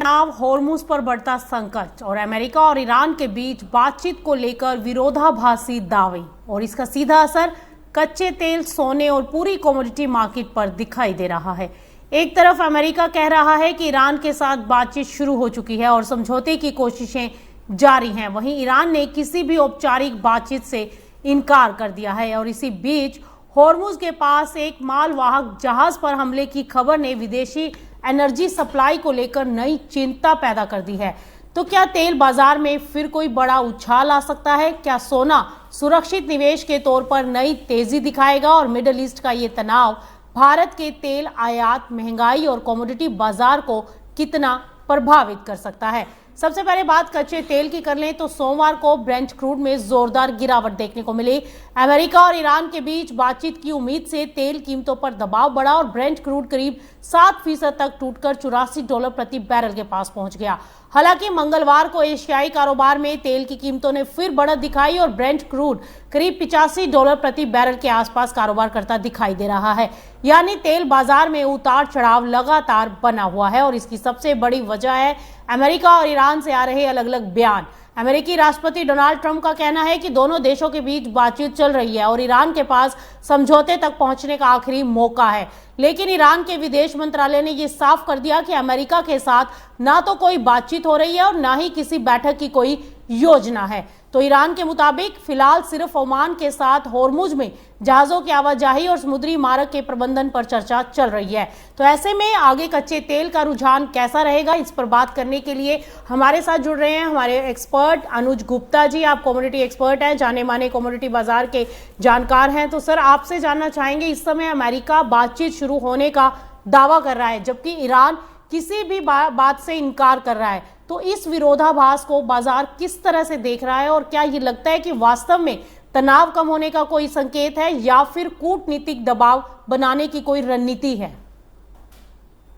तनाव, होर्मुज पर बढ़ता संकट और अमेरिका और ईरान के बीच बातचीत को लेकर विरोधाभासी दावे और इसका सीधा असर कच्चे तेल, सोने और पूरी कमोडिटी मार्केट पर दिखाई दे रहा है। एक तरफ अमेरिका कह रहा है कि ईरान के साथ बातचीत शुरू हो चुकी है और समझौते की कोशिशें जारी हैं, वहीं ईरान ने किसी भी औपचारिक बातचीत से इनकार कर दिया है। और इसी बीच होर्मुज के पास एक मालवाहक जहाज पर हमले की खबर ने विदेशी एनर्जी सप्लाई को लेकर नई चिंता पैदा कर दी है। तो क्या तेल बाजार में फिर कोई बड़ा उछाल आ सकता है? क्या सोना सुरक्षित निवेश के तौर पर नई तेजी दिखाएगा? और मिडिल ईस्ट का ये तनाव भारत के तेल आयात, महंगाई और कमोडिटी बाजार को कितना प्रभावित कर सकता है? सबसे पहले बात कच्चे तेल की कर लें तो सोमवार को ब्रेंट क्रूड में जोरदार गिरावट देखने को मिली। अमेरिका और ईरान के बीच बातचीत की उम्मीद से तेल कीमतों पर दबाव बढ़ा और ब्रेंट क्रूड करीब 7% तक टूटकर $84 प्रति बैरल के पास पहुंच गया। हालांकि मंगलवार को एशियाई कारोबार में तेल की कीमतों ने फिर बढ़त दिखाई और ब्रेंट क्रूड करीब $85 प्रति बैरल के आसपास कारोबार करता दिखाई दे रहा है। यानी तेल बाजार में उतार चढ़ाव लगातार बना हुआ है और इसकी सबसे बड़ी वजह है अमेरिका और ईरान से आ रहे अलग अलग बयान। अमेरिकी राष्ट्रपति डोनाल्ड ट्रंप का कहना है कि दोनों देशों के बीच बातचीत चल रही है और ईरान के पास समझौते तक पहुंचने का आखिरी मौका है। लेकिन ईरान के विदेश मंत्रालय ने यह साफ कर दिया कि अमेरिका के साथ ना तो कोई बातचीत हो रही है और ना ही किसी बैठक की कोई योजना है। तो ईरान के मुताबिक फिलहाल सिर्फ ओमान के साथ होर्मुज में जहाजों की आवाजाही और समुद्री मार्ग के प्रबंधन पर चर्चा चल रही है। तो ऐसे में आगे कच्चे तेल का रुझान कैसा रहेगा, इस पर बात करने के लिए हमारे साथ जुड़ रहे हैं हमारे एक्सपर्ट अनुज गुप्ता जी। आप कमोडिटी एक्सपर्ट हैं, जाने माने कमोडिटी बाजार के जानकार हैं। तो सर, आपसे जानना चाहेंगे, इस समय अमेरिका बातचीत शुरू होने का दावा कर रहा है जबकि ईरान किसी भी बात से इनकार कर रहा है। तो इस विरोधाभास को बाजार किस तरह से देख रहा है और क्या ये लगता है कि वास्तव में तनाव कम होने का कोई संकेत है या फिर कूटनीतिक दबाव बनाने की कोई रणनीति है?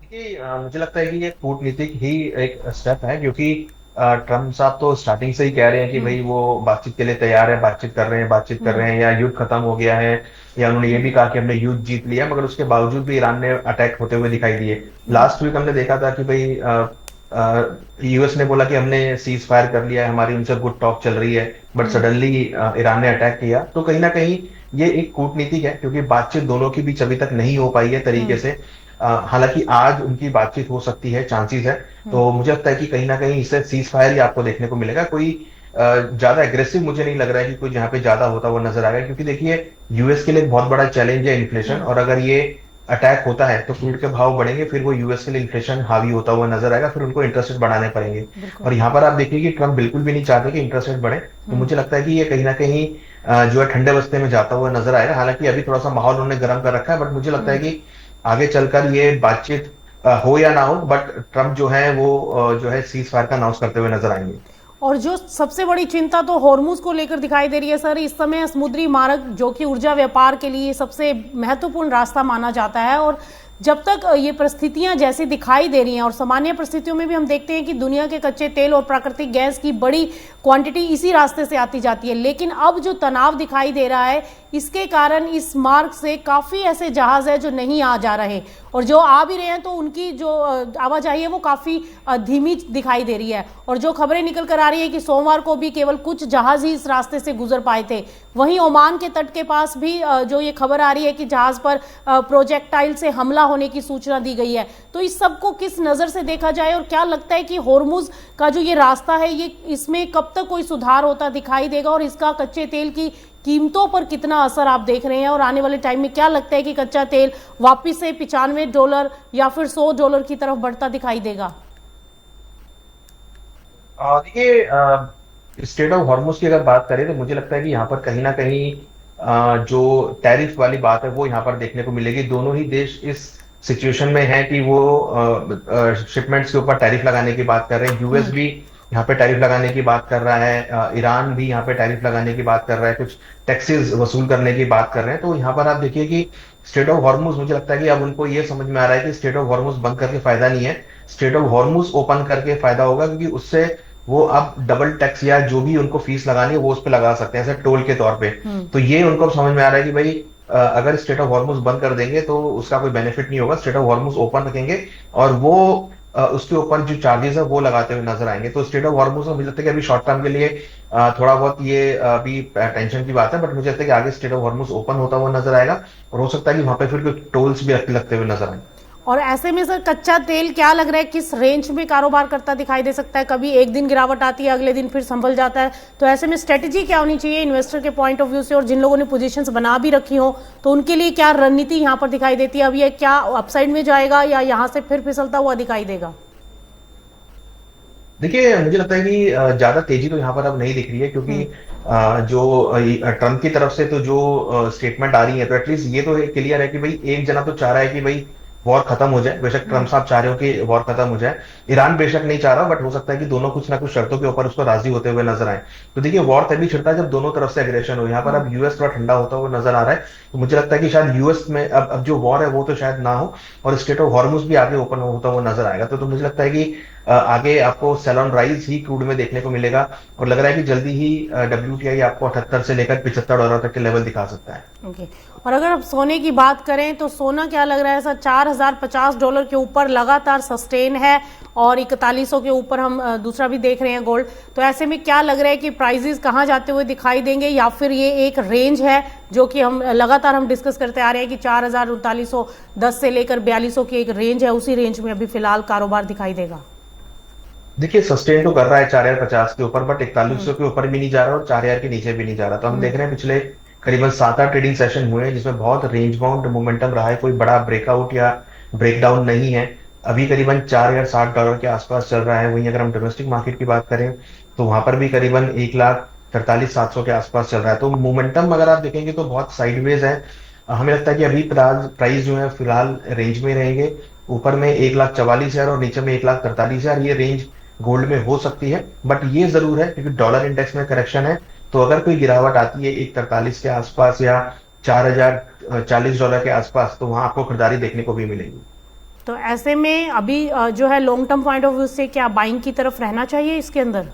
देखिए, मुझे लगता है कि ये कूटनीतिक ही एक स्टेप है, क्योंकि ट्रम्प साहब तो स्टार्टिंग से ही कह रहे हैं कि भाई वो बातचीत के लिए तैयार है, बातचीत कर रहे हैं या युद्ध खत्म हो गया है, या उन्होंने ये भी कहा कि हमने युद्ध जीत लिया, मगर उसके बावजूद भी ईरान ने अटैक होते हुए दिखाई दिए। लास्ट वीक हमने देखा था कि भाई यूएस ने बोला कि हमने सीज फायर कर लिया है, हमारी उनसे गुड टॉक चल रही है, बट सडनली ईरान ने अटैक किया। तो कहीं ना कहीं ये एक कूटनीतिक है, क्योंकि बातचीत दोनों की बीच अभी तक नहीं हो पाई है तरीके से। हालांकि आज उनकी बातचीत हो सकती है, चांसेस है। तो मुझे लगता है कि कहीं ना कहीं इससे सीज फायर ही आपको देखने को मिलेगा। कोई ज्यादा एग्रेसिव मुझे नहीं लग रहा है कि कोई जहां पे ज्यादा होता हुआ नजर आएगा, क्योंकि देखिए यूएस के लिए बहुत बड़ा चैलेंज है इन्फ्लेशन, और अगर ये अटैक होता है तो क्रूड के भाव बढ़ेंगे, फिर वो यूएस के लिए इन्फ्लेशन हावी होता हुआ नजर आएगा, फिर उनको इंटरेस्ट रेट बढ़ाने पड़ेंगे। और यहाँ पर आप देखिए कि ट्रम्प बिल्कुल भी नहीं चाहते कि इंटरेस्ट रेट बढ़े। तो मुझे लगता है कि ये कहीं ना कहीं जो है ठंडे बस्ते में जाता हुआ नजर आएगा। हालांकि अभी थोड़ा सा माहौल उन्होंने गर्म कर रखा है, बट मुझे लगता है कि आगे चलकर ये बातचीत हो या ना हो, बट ट्रम्प जो है वो जो है सीज फायर का अनाउंस करते हुए नजर आएंगे। और जो सबसे बड़ी चिंता तो होर्मुज को लेकर दिखाई दे रही है सर। इस समय समुद्री मार्ग, जो कि ऊर्जा व्यापार के लिए सबसे महत्वपूर्ण रास्ता माना जाता है, और जब तक ये परिस्थितियां जैसी दिखाई दे रही हैं, और सामान्य परिस्थितियों में भी हम देखते हैं कि दुनिया के कच्चे तेल और प्राकृतिक गैस की बड़ी क्वांटिटी इसी रास्ते से आती जाती है, लेकिन अब जो तनाव दिखाई दे रहा है इसके कारण इस मार्ग से काफ़ी ऐसे जहाज है जो नहीं आ जा रहे, और जो आ भी रहे हैं तो उनकी जो आवाजाही है वो काफ़ी धीमी दिखाई दे रही है। और जो खबरें निकल कर आ रही है कि सोमवार को भी केवल कुछ जहाज ही इस रास्ते से गुजर पाए थे। वहीं ओमान के तट के पास भी जो ये खबर आ रही है कि जहाज पर प्रोजेक्टाइल से हमला होने की सूचना दी गई है। तो इस सब को किस नज़र से देखा जाए और क्या लगता है कि होर्मुज का जो ये रास्ता है, ये इसमें कब तक कोई सुधार होता दिखाई देगा और इसका कच्चे तेल की कीमतों पर कितना असर आप देख रहे हैं? और आने वाले टाइम में क्या लगता है कि कच्चा तेल वापस से $95 या फिर $100 की तरफ बढ़ता दिखाई देगा? देखिए, स्टेट ऑफ हॉर्मुज की अगर बात करें तो मुझे लगता है कि यहाँ पर कहीं ना कहीं जो टैरिफ वाली बात है वो यहाँ पर देखने को मिलेगी। दोनों ही देश इस सिचुएशन में है कि वो शिपमेंट्स के ऊपर टैरिफ लगाने की बात कर रहे हैं। यूएस भी यहाँ पे टैरिफ लगाने की बात कर रहा है, ईरान भी यहाँ पे टैरिफ लगाने की बात कर रहा है, कुछ टैक्सेस वसूल करने की बात कर रहे हैं। तो यहाँ पर आप देखिए कि स्टेट ऑफ हॉर्मुज, मुझे लगता है कि अब उनको ये समझ में आ रहा है कि स्टेट ऑफ हॉर्मुज बंद करके फायदा नहीं है, स्टेट ऑफ हॉर्मुज ओपन करके फायदा होगा, क्योंकि उससे वो अब डबल टैक्स या जो भी उनको फीस लगानी है वो उस पर लगा सकते हैं, ऐसे टोल के तौर पे। तो ये उनको समझ में आ रहा है कि भाई अगर स्टेट ऑफ हॉर्मुज बंद कर देंगे तो उसका कोई बेनिफिट नहीं होगा, स्टेट ऑफ हॉर्मुज ओपन रखेंगे और वो उसके ऊपर जो चार्जेस है वो लगाते हुए नजर आएंगे। तो स्टेट ऑफ हॉर्मुज में मुझे लगता है कि अभी शॉर्ट टर्म के लिए थोड़ा बहुत ये अभी टेंशन की बात है, बट मुझे लगता है कि आगे स्टेट ऑफ हॉर्मुज ओपन होता हुआ नजर आएगा और हो सकता है कि वहां पे फिर कुछ टोल्स भी लगते हुए नजर आए। और ऐसे में सर कच्चा तेल क्या लग रहा है किस रेंज में कारोबार करता दिखाई दे सकता है? कभी एक दिन गिरावट आती है, अगले दिन फिर संभल जाता है, तो ऐसे में स्ट्रेटेजी क्या होनी चाहिए इन्वेस्टर के पॉइंट ऑफ व्यू से? और जिन लोगों ने पोजीशंस बना भी रखी हो तो उनके लिए क्या रणनीति यहाँ पर दिखाई देती है? अब ये क्या अपसाइड में जाएगा या यहाँ से फिर फिसलता हुआ दिखाई देगा? देखिए, मुझे लगता है कि ज्यादा तेजी तो यहाँ पर अब नहीं दिख रही है, क्योंकि जो ट्रम्प की तरफ से तो जो स्टेटमेंट आ रही है, तो एटलीस्ट ये तो क्लियर है कि भाई एक जना तो चाह रहा है कि भाई वॉर खत्म हो जाए। बेशक ट्रम्प साहब चाह रहे हो कि वॉर खत्म हो जाए, ईरान बेशक नहीं चाह रहा, बट हो सकता है कि दोनों कुछ ना कुछ शर्तों के ऊपर उसको राजी होते हुए नजर आए। तो देखिए, वॉर तभी छिड़ता है जब दोनों तरफ से एग्रेशन हो। यहाँ पर अब यूएस थोड़ा ठंडा होता हुआ नजर आ रहा है, तो मुझे लगता है कि शायद यूएस में अब जो वॉर है वो तो शायद ना हो, और स्टेट ऑफ हॉर्मुज भी आगे ओपन होता हुआ नजर आएगा। तो मुझे लगता है कि आगे आपको सेल ऑन राइज ही क्रूड में देखने को मिलेगा, और लग रहा है कि जल्दी ही WTI आपको 78 से लेकर $75 तक के लेवल दिखा सकता है। ओके। और अगर अब सोने की बात करें तो सोना क्या लग रहा है सर? $4050 के ऊपर लगातार सस्टेन है और 4100 के ऊपर हम दूसरा भी देख रहे हैं गोल्ड। तो ऐसे में क्या लग रहा है कि प्राइजेस कहाँ जाते हुए दिखाई देंगे, या फिर ये एक रेंज है जो कि हम लगातार डिस्कस करते आ रहे हैं कि 4910 से लेकर 4200 की एक रेंज है, उसी रेंज में अभी फिलहाल कारोबार दिखाई देगा? देखिए, सस्टेन तो कर रहा है 4050 के ऊपर, बट 4100 के ऊपर भी नहीं जा रहा और 4000 के नीचे भी नहीं जा रहा। तो हम देख रहे हैं पिछले करीबन 7-8 ट्रेडिंग सेशन हुए हैं जिसमें बहुत रेंज बाउंड मोमेंटम रहा है, कोई बड़ा ब्रेकआउट या ब्रेकडाउन नहीं है। अभी करीबन $4060 के आसपास चल रहा है। वहीं अगर हम डोमेस्टिक मार्केट की बात करें तो वहां पर भी करीबन 1,43,700 के आसपास चल रहा है। तो मोमेंटम अगर आप देखेंगे तो बहुत साइडवेज है। हमें लगता है कि अभी प्राइस जो है फिलहाल रेंज में रहेंगे, ऊपर में 1,44,000 और नीचे में 1,43,000, ये रेंज गोल्ड में हो सकती है। बट ये जरूर है क्योंकि डॉलर इंडेक्स में करेक्शन है, तो अगर कोई गिरावट आती है 1,43 के आसपास या $4,040 के आसपास, तो वहां आपको खरीदारी देखने को भी मिलेगी। तो ऐसे में अभी जो है long term point of view से क्या बाइंग की तरफ रहना चाहिए इसके अंदर?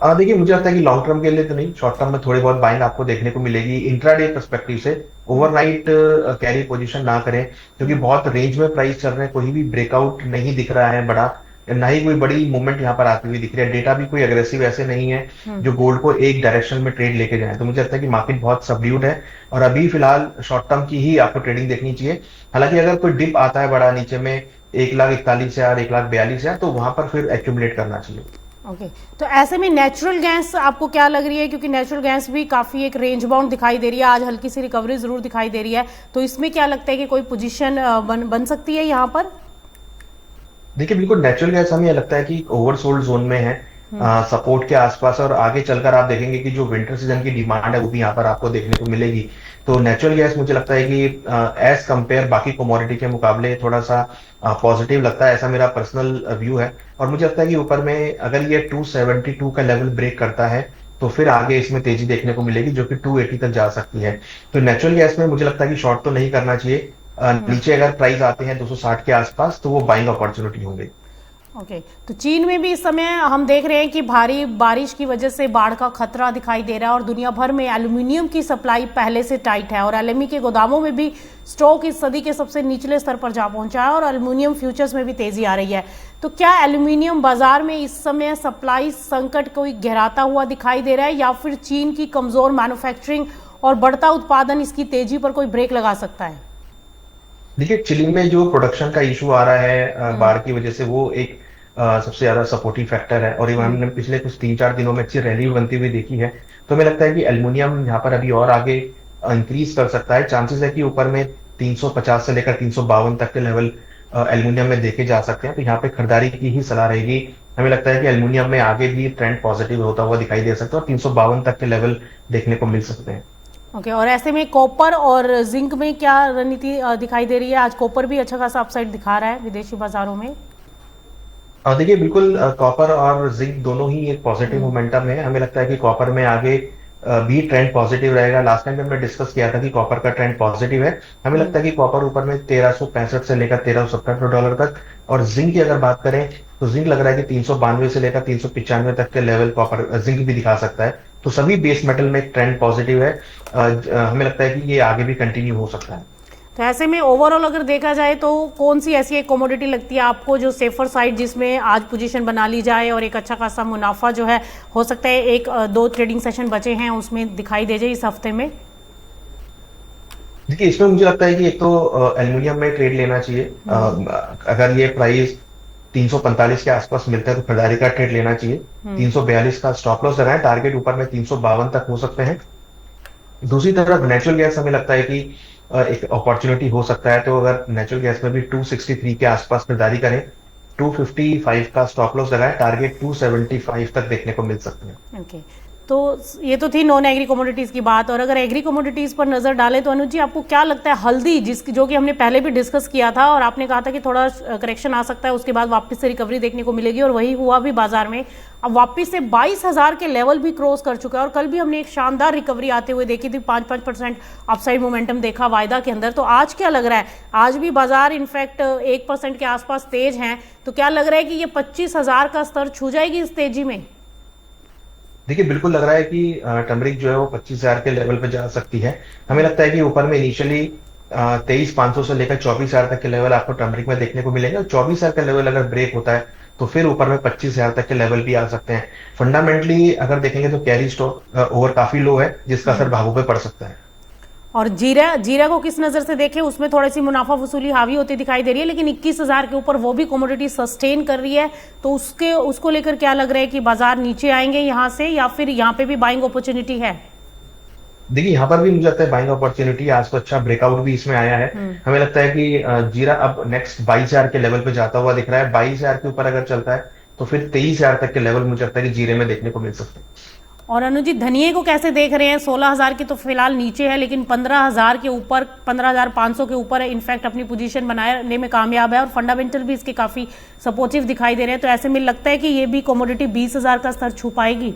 देखिए, मुझे लगता है कि लॉन्ग टर्म के लिए तो नहीं, शॉर्ट टर्म में थोड़ी बहुत बाइंग आपको देखने को मिलेगी इंट्राडे पर्सपेक्टिव से। ओवरनाइट कैरी पोजीशन ना करें, क्योंकि बहुत रेंज में प्राइस चल रहे हैं, कोई भी ब्रेकआउट नहीं दिख रहा है बड़ा, ना ही कोई बड़ी मूवमेंट यहाँ पर आती हुई दिख रही है। डेटा भी कोई अग्रेसिव ऐसे नहीं है जो गोल्ड को एक डायरेक्शन में ट्रेड लेके जाए। तो मुझे लगता है कि मार्केट बहुत सबड्यूड है और अभी फिलहाल शॉर्ट टर्म की ही आपको ट्रेडिंग देखनी चाहिए। हालांकि अगर कोई डिप आता है बड़ा नीचे में 1,41,000 1,42,000, तो वहां पर फिर एक्यूमुलेट करना चाहिए। ओके। तो ऐसे में नेचुरल गैस आपको क्या लग रही है? क्योंकि नेचुरल गैस भी काफी एक रेंज बाउंड दिखाई दे रही है, आज हल्की सी रिकवरी जरूर दिखाई दे रही है, तो इसमें क्या लगता है कि कोई पोजीशन बन सकती है यहाँ पर? देखिए, बिल्कुल नेचुरल गैस हमें लगता है कि ओवरसोल्ड जोन में है, सपोर्ट के आसपास, और आगे चलकर आप देखेंगे कि जो विंटर सीजन की डिमांड है वो भी यहाँ पर आपको देखने को मिलेगी। तो नेचुरल गैस मुझे लगता है कि एज कंपेयर बाकी कमोडिटी के मुकाबले थोड़ा सा पॉजिटिव लगता है, ऐसा मेरा पर्सनल व्यू है। और मुझे लगता है कि ऊपर में अगर ये 272 का लेवल ब्रेक करता है तो फिर आगे इसमें तेजी देखने को मिलेगी जो कि 280 तक जा सकती है। तो नेचुरल गैस में मुझे लगता है कि शॉर्ट तो नहीं करना चाहिए। नीचे अगर प्राइस आते हैं 260 के आसपास तो वो बाइंग अपॉर्चुनिटी होंगे। ओके। तो चीन में भी इस समय हम देख रहे हैं कि भारी बारिश की वजह से बाढ़ का खतरा दिखाई दे रहा है और दुनिया भर में एल्यूमिनियम की सप्लाई पहले से टाइट है और एलएमई के गोदामों में भी स्टॉक इस सदी के सबसे निचले स्तर पर जा पहुंचा है और एल्यूमिनियम फ्यूचर्स में भी तेजी आ रही है। तो क्या एल्यूमिनियम बाजार में इस समय सप्लाई संकट कोई गहराता हुआ दिखाई दे रहा है या फिर चीन की कमजोर मैन्युफैक्चरिंग और बढ़ता उत्पादन इसकी तेजी पर कोई ब्रेक लगा सकता है? देखिए, चिली में जो प्रोडक्शन का इशू आ रहा है बाढ़ की वजह से, वो एक सबसे ज्यादा सपोर्टिव फैक्टर है और हमने पिछले कुछ 3-4 दिनों में अच्छी रैली बनती हुई देखी है। तो हमें लगता है कि एल्युमिनियम यहाँ पर अभी और आगे इंक्रीज कर सकता है। चांसेस है कि ऊपर में 350 से लेकर 352 तक के लेवल एल्युमिनियम में देखे जा सकते हैं। तो यहाँ पे खरीदारी की ही सलाह रहेगी। हमें लगता है कि एल्युमिनियम में आगे भी ट्रेंड पॉजिटिव होता हुआ दिखाई दे सकता है और 352 तक के लेवल देखने को मिल सकते हैं। ओके। और ऐसे में कॉपर और जिंक में क्या रणनीति दिखाई दे रही है? आज कॉपर भी अच्छा खासा अपसाइड दिखा रहा है विदेशी बाजारों में। देखिए, बिल्कुल कॉपर और जिंक दोनों ही एक पॉजिटिव मोमेंटम है। हमें लगता है कि कॉपर में आगे भी ट्रेंड पॉजिटिव रहेगा। लास्ट टाइम हमने डिस्कस किया था कि कॉपर का ट्रेंड पॉजिटिव है। हमें लगता है कि कॉपर ऊपर में 1365 से लेकर $1370 तक, और जिंक की अगर बात करें तो जिंक लग रहा है कि 392 से लेकर 395 तक के लेवल कॉपर जिंक भी दिखा सकता है। तो सभी बेस मेटल में ट्रेंड पॉजिटिव है। हमें लगता है कि ये आगे भी कंटिन्यू हो सकता है। तो ऐसे में ओवरऑल अगर देखा जाए तो कौन सी ऐसी एक कमोडिटी लगती है आपको जो सेफर साइड, जिसमें आज पोजीशन बना ली जाए और एक अच्छा खासा मुनाफा जो है हो सकता है एक दो ट्रेडिंग सेशन बचे हैं उसमें दिखाई दे जाए इस हफ्ते में? देखिए, इसमें मुझे लगता है कि एक तो एल्युमिनियम में ट्रेड लेना चाहिए। अगर ये प्राइस 345 के आसपास मिलता है तो खरीदारी का ट्रेड लेना चाहिए। 342 का स्टॉप लॉस लगाएं, टारगेट ऊपर में 352 तक हो सकते हैं। दूसरी तरफ नेचुरल गैस हमें लगता है कि एक अपॉर्चुनिटी हो सकता है, तो अगर नेचुरल गैस में भी 263 के आसपास खरीदारी करें, 255 का स्टॉप लॉस लगाएं, टारगेट 275 तक देखने को मिल सकते हैं। ओके, तो ये तो थी नॉन एग्री कमोडिटीज की बात, और अगर एग्री कमोडिटीज पर नजर डालें तो अनुज जी आपको क्या लगता है हल्दी, जो कि हमने पहले भी डिस्कस किया था और आपने कहा था कि थोड़ा करेक्शन आ सकता है, उसके बाद वापस से रिकवरी देखने को मिलेगी और वही हुआ भी बाजार में। अब वापस से 22,000 के लेवल भी क्रॉस कर चुका है और कल भी हमने एक शानदार रिकवरी आते हुए देखी थी, 5% अपसाइड मोमेंटम देखा वायदा के अंदर। तो आज क्या लग रहा है? आज भी बाजार इनफैक्ट 1% के आसपास तेज हैं, तो क्या लग रहा है कि ये 25,000 का स्तर छू जाएगी इस तेजी में? देखिए, बिल्कुल लग रहा है कि टर्मरिक जो है वो 25,000 के लेवल पे जा सकती है। हमें लगता है कि ऊपर में इनिशियली 23,500 से लेकर 24,000 तक के लेवल आपको टर्मरिक में देखने को मिलेंगे, और 24,000 का लेवल अगर ब्रेक होता है तो फिर ऊपर में 25,000 तक के लेवल भी आ सकते हैं। फंडामेंटली अगर देखेंगे तो कैरी स्टॉक ओवर काफी लो है, जिसका असर भावों पे पड़ सकता है। और जीरा को किस नजर से देखें? उसमें थोड़ी सी मुनाफा वसूली हावी होती दिखाई दे रही है, लेकिन 21,000 के ऊपर वो भी कमोडिटी सस्टेन कर रही है, तो उसको लेकर क्या लग रहा है कि बाजार नीचे आएंगे यहां से, या फिर यहां पे भी बाइंग अपॉर्चुनिटी है? देखिए, यहाँ पर भी मुझे लगता है बाइंग अपॉर्चुनिटी, आज तो अच्छा ब्रेकआउट भी इसमें आया है। हमें लगता है कि जीरा अब नेक्स्ट 22,000 के लेवल पे जाता हुआ दिख रहा है। 22,000 के ऊपर अगर चलता है तो फिर 23,000 तक के लेवल मुझे लगता है कि जीरे में देखने को मिल सकते हैं। और अनुज जी धनिये को कैसे देख रहे हैं? 16,000 की तो फिलहाल नीचे है, लेकिन 15,000 के ऊपर, 15,500 के ऊपर है, इनफैक्ट अपनी पोजीशन बनाने में कामयाब है और फंडामेंटल भी इसके काफी सपोर्टिव दिखाई दे रहे हैं। तो ऐसे में लगता है कि ये भी कमोडिटी 20,000 का स्तर छू पाएगी?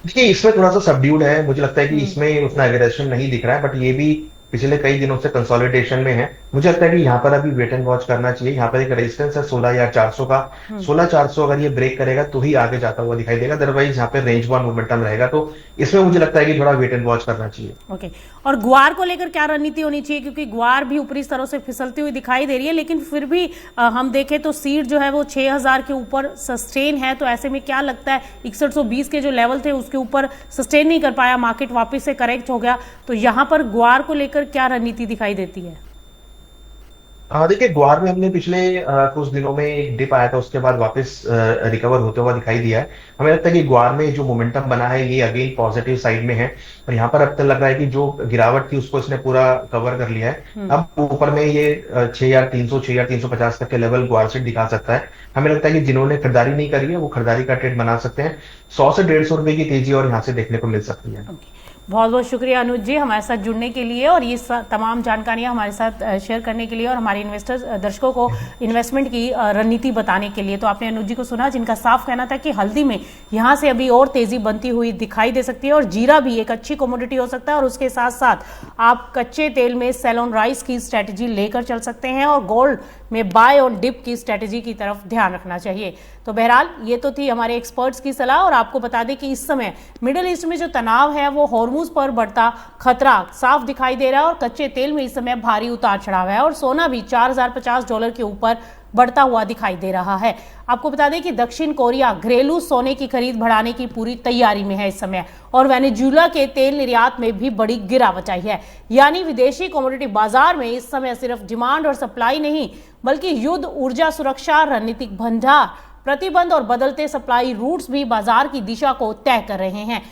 देखिए, इसमें थोड़ा सा सबड्यूड है, मुझे लगता है कि इसमें उतना एग्रेशन नहीं दिख रहा है, बट ये भी पिछले कई दिनों से कंसोलिडेशन में है। मुझे लगता है कि यहाँ पर अभी वेट एंड वॉच करना चाहिए। यहाँ पर एक रेजिस्टेंस है 16,400 का, 16,400 अगर ये ब्रेक करेगा तो ही आगे जाता हुआ दिखाई देगा, अदरवाइज यहाँ पे रेंज बाउंड मोमेंटम रहेगा। तो इसमें मुझे लगता है कि थोड़ा वेट एंड वॉच करना चाहिए। ओके, और ग्वार को लेकर क्या रणनीति होनी चाहिए? क्योंकि ग्वार भी ऊपरी स्तरों से फिसलती हुई दिखाई दे रही है, लेकिन फिर भी हम देखें तो सीड जो है वो 6,000 के ऊपर सस्टेन है। तो ऐसे में क्या लगता है 6120 के जो लेवल थे उसके ऊपर सस्टेन नहीं कर पाया, मार्केट वापस से करेक्ट हो गया, तो यहाँ पर ग्वार को लेकर क्या रणनीति दिखाई देती है? देखिए, ग्वार में हमने पिछले कुछ दिनों में एक डिप आया था, उसके बाद वापस रिकवर होते हुआ दिखाई दिया है। हमें लगता है कि ग्वार में जो मोमेंटम बना है ये अगेन पॉजिटिव साइड में है, और यहाँ पर अब तक लग रहा है कि जो गिरावट थी उसको इसने पूरा कवर कर लिया है। अब ऊपर में ये 6,300 6,350 तक के लेवल ग्वार से दिखा सकता है। हमें लगता है कि जिन्होंने खरीदारी नहीं करी है वो खरीदारी का ट्रेड बना सकते हैं। 100 से 150 रुपए की तेजी और यहाँ से देखने को मिल सकती है। बहुत बहुत शुक्रिया अनुज जी हमारे साथ जुड़ने के लिए और ये तमाम जानकारियां हमारे साथ शेयर करने के लिए, और हमारे इन्वेस्टर्स दर्शकों को इन्वेस्टमेंट की रणनीति बताने के लिए। तो आपने अनुज जी को सुना, जिनका साफ कहना था कि हल्दी में यहां से अभी और तेजी बनती हुई दिखाई दे सकती है, और जीरा भी एक अच्छी कमोडिटी हो सकता है, और उसके साथ साथ आप कच्चे तेल में सेल ऑन राइस की स्ट्रेटेजी लेकर चल सकते हैं, और गोल्ड में बाय ऑन डिप की स्ट्रेटेजी की तरफ ध्यान रखना चाहिए। तो बहरहाल ये तो थी हमारे एक्सपर्ट्स की सलाह, और आपको बता दें कि इस समय मिडिल ईस्ट में जो तनाव है वो हॉर्मुज पर बढ़ता खतरा साफ दिखाई दे रहा है, और कच्चे तेल में इस समय भारी उतार चढ़ाव है, और सोना भी $4,050 के ऊपर बढ़ता हुआ दिखाई दे रहा है। आपको बता दें कि दक्षिण कोरिया घरेलू सोने की खरीद बढ़ाने की पूरी तैयारी में है इस समय, और वेनेजुएला के तेल निर्यात में भी बड़ी गिरावट आई है। यानी विदेशी कमोडिटी बाजार में इस समय सिर्फ डिमांड और सप्लाई नहीं, बल्कि युद्ध, ऊर्जा सुरक्षा, रणनीतिक भंडार, प्रतिबंध और बदलते सप्लाई रूट्स भी बाजार की दिशा को तय कर रहे हैं।